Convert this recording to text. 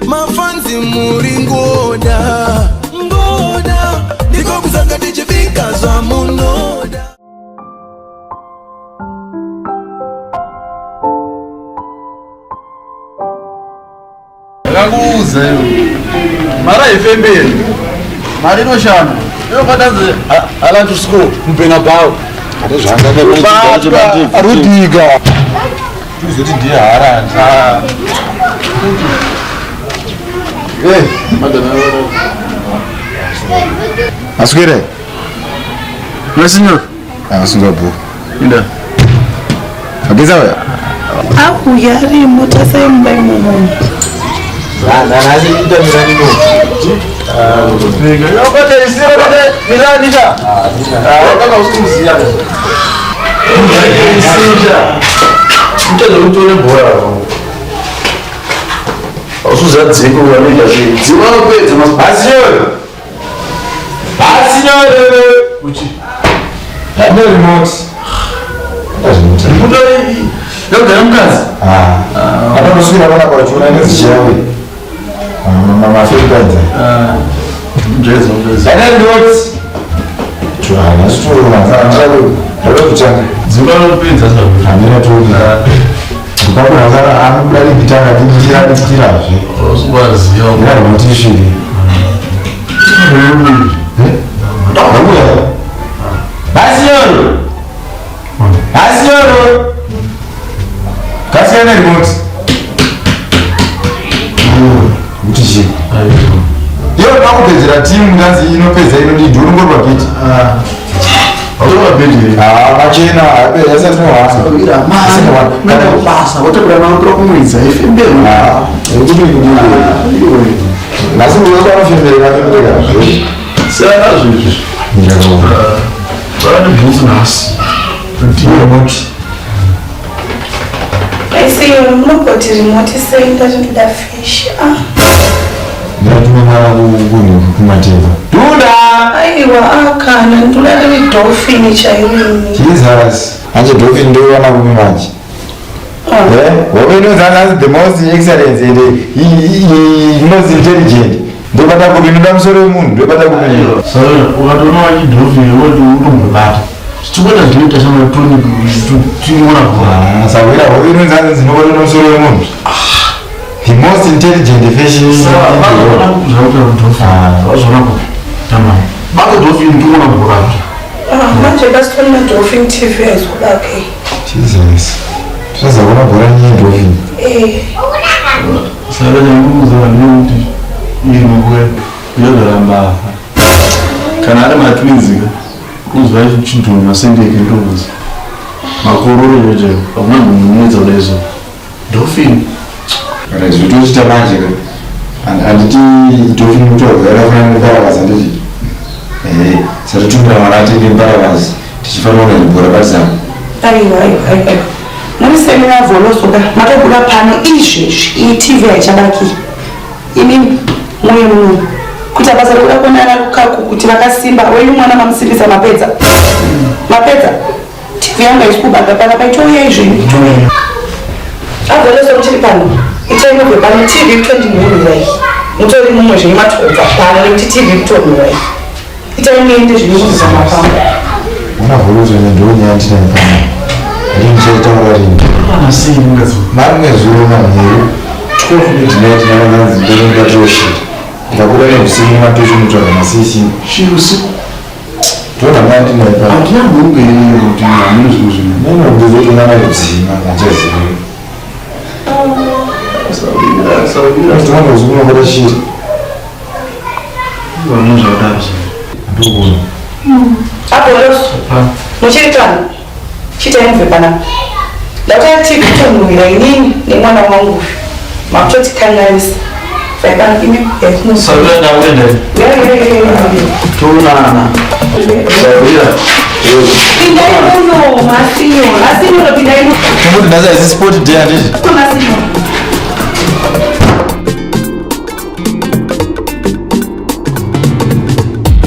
mafanzi muri ngoda ndiko kusanga tichifika zwa munoda. Akakuuza mara ifembeni mari noshana yokataze alantu school mpena bawo arudiga tuzoti ndiye haranja madana asukere nasinyo asunga bu inda ageza we aku yari mota sai mbai mumu na zi ndo mirani no yo kote isiro kote mirani da kama usimusia mtelo utole bora osuza dziko wamenda dziwa kupedza mabasiyo uchi no remote mudai yogara mukazi atanoswira vana kwachona nezichawe mafekadza anandoti tuhanasitoronaaakutanga dziwa kupedza handina toni ukakuhangara anodari kitanga tichitirazve usubaziya remotisviri Basioro kasiyana remote kuti shi iyo nakupedzera timu ndanzi inopedza inodidi unongorwa bheti machena basa wotobranautora kumwedza nasi unokanofemberera sana zvezvi vane business remote aisiyo munogoti remote senda zvinoda fish ndatume mwana kunhu kumateva duda aiwa akana ndoda rivi dolphin chairini jesus anje dolphin ndoiwana kupi manje hope inozanasi the most excellence and most intelligent ndopata kupi inoda musoro wemunhu ndopata kupi ukatoona wachidolphin woti utombobata chichibota zvinoita chamatoni tiona saka hope inozanzi dzinobata nomusoro wemunhu the most intelligent fish manje basitonina dolphin tv aizkudake jesus tazakona bhora nyinyi dolphin saka nyanguuzanekuti inokwe yogara kana ari matwinzika kuzva chidhunu masendeke ndokuzi makororo yoje hakuna munhu unedza kuda izvo dolphin kana zvitochita manje handiti dolphin mutorwa yakafanana nembaravazi handiti satitumira mwana atenge mbaravazi tichifanira kuona zvibhora patizamo aiwa muri semina vholosoka matobuda pano izvezvi iyi tv haichadaki inini mwoyo muno kuti basa rekuda kuonana lukaku kuti vakasimba wenyu mwana mamusimbisa mapedza tv yangu haisikubaga pana paitoya izveni avholoso muchiri pano itainobve pano tv kutondimururai mutori mumwe zveni matobva pano nekuti tv kutomurai itainiende zvinokuziva mapamo mwana vholoso nendonyaya ndinaipana ndinchaitaura rini marimwe zuva manheru 12 ndinaitinanaanzimberingatoshita ndikabuda nehusimu matoshi mutsvaga masisi shirusiku tona mwana ndinaipana andinamboumberi kuti hamune zvinhu zvino nenokuzotonana kudzima handichazivi tomandozikunokota shiri vanozvadazvo ndokuna abholoso muchiri pano chitaimubve panapa ndautati tv kutonhuhwira inini nemwana wangu makutotikanganisa toonana ndasa isi sport day handiti